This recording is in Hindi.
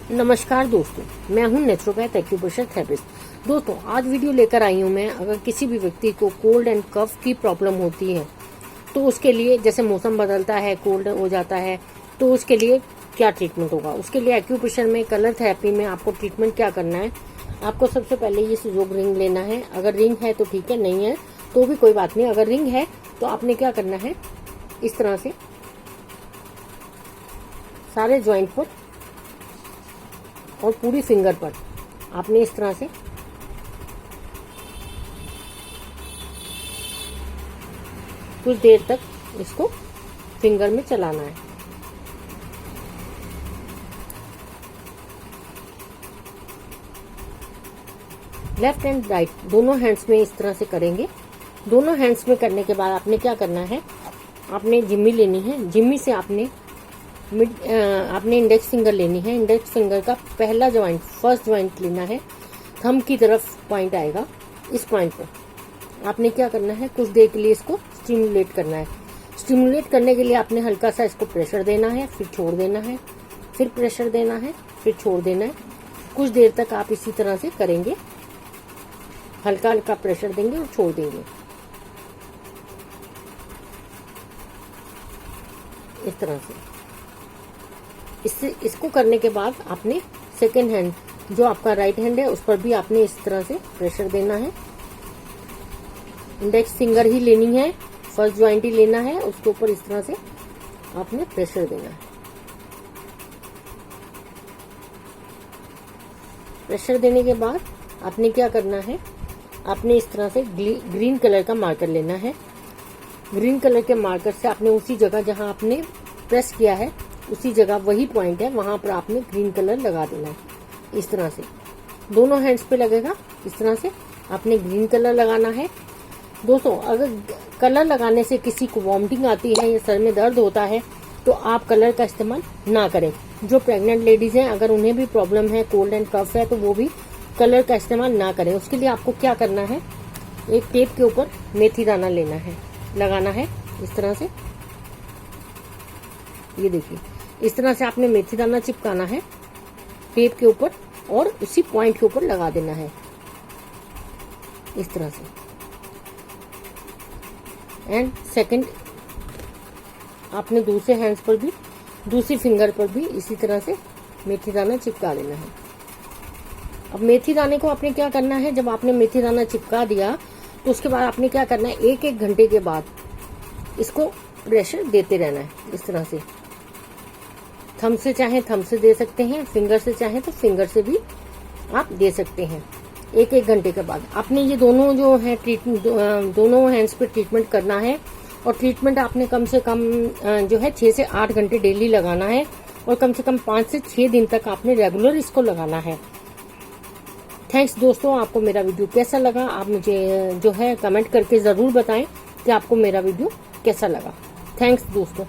नमस्कार दोस्तों, मैं हूं नेचुरोपैथ एक्यूप्रेशर थेरेपिस्ट। दोस्तों, आज वीडियो लेकर आई हूं मैं। अगर किसी भी व्यक्ति को कोल्ड एंड कफ की प्रॉब्लम होती है तो उसके लिए, जैसे मौसम बदलता है, कोल्ड हो जाता है, तो उसके लिए क्या ट्रीटमेंट होगा। उसके लिए एक्यूप्रेशर में, कलर थेरेपी में आपको ट्रीटमेंट क्या करना है। आपको सबसे पहले ये सुजोग रिंग लेना है। अगर रिंग है तो ठीक है, नहीं है तो भी कोई बात नहीं। अगर रिंग है तो आपने क्या करना है, इस तरह से सारे ज्वाइंट पर और पूरी फिंगर पर आपने इस तरह से कुछ देर तक इसको फिंगर में चलाना है। लेफ्ट एंड राइट दोनों हैंड्स में इस तरह से करेंगे। दोनों हैंड्स में करने के बाद आपने क्या करना है, आपने जिम्मी लेनी है। जिम्मी से आपने इंडेक्स फिंगर लेनी है। इंडेक्स फिंगर का पहला ज्वाइंट, फर्स्ट ज्वाइंट लेना है। थंब की तरफ पॉइंट आएगा, इस पॉइंट पर आपने क्या करना है, कुछ देर के लिए इसको स्टिमुलेट करना है। स्टिमुलेट करने के लिए आपने हल्का सा इसको प्रेशर देना है, फिर छोड़ देना है, फिर प्रेशर देना है, फिर छोड़ देना है। कुछ देर तक आप इसी तरह से करेंगे, हल्का हल्का प्रेशर देंगे और छोड़ देंगे इस तरह से। इसको करने के बाद आपने सेकेंड हैंड, जो आपका राइट हैंड है, उस पर भी आपने इस तरह से प्रेशर देना है। इंडेक्स फिंगर ही लेनी है, फर्स्ट ज्वाइंट ही लेना है, उसके ऊपर इस तरह से आपने प्रेशर देना है। प्रेशर देने के बाद आपने क्या करना है, आपने इस तरह से ग्रीन कलर का मार्कर लेना है। ग्रीन कलर के मार्कर से आपने उसी जगह जहां आपने प्रेस किया है, उसी जगह वही पॉइंट है, वहां पर आपने ग्रीन कलर लगा देना है। इस तरह से दोनों हैंड्स पे लगेगा। इस तरह से आपने ग्रीन कलर लगाना है। दोस्तों, अगर कलर लगाने से किसी को वॉमिटिंग आती है या सर में दर्द होता है तो आप कलर का इस्तेमाल ना करें। जो प्रेग्नेंट लेडीज हैं, अगर उन्हें भी प्रॉब्लम है, कोल्ड एंड कफ है, तो वो भी कलर का इस्तेमाल ना करें। उसके लिए आपको क्या करना है, एक टेप के ऊपर मेथी दाना लेना है, लगाना है इस तरह से। ये देखिए, इस तरह से आपने मेथी दाना चिपकाना है टेप के ऊपर और उसी पॉइंट के ऊपर लगा देना है इस तरह से। एंड सेकंड, आपने दूसरे हैंड्स पर भी, दूसरी फिंगर पर भी इसी तरह से मेथी दाना चिपका देना है। अब मेथी दाने को आपने क्या करना है, जब आपने मेथी दाना चिपका दिया तो उसके बाद आपने क्या करना है, एक एक घंटे के बाद इसको प्रेशर देते रहना है इस तरह से। थंब से चाहे थंब से दे सकते हैं, फिंगर से चाहे तो फिंगर से भी आप दे सकते हैं। एक एक घंटे के बाद आपने ये दोनों जो है दोनों हैंड्स पे ट्रीटमेंट करना है। और ट्रीटमेंट आपने कम से कम जो है 6 से 8 घंटे डेली लगाना है और कम से कम 5 से 6 दिन तक आपने रेगुलर इसको लगाना है। थैंक्स दोस्तों, आपको मेरा वीडियो कैसा लगा आप मुझे जो है कमेंट करके ज़रूर बताएं कि आपको मेरा वीडियो कैसा लगा। थैंक्स दोस्तों।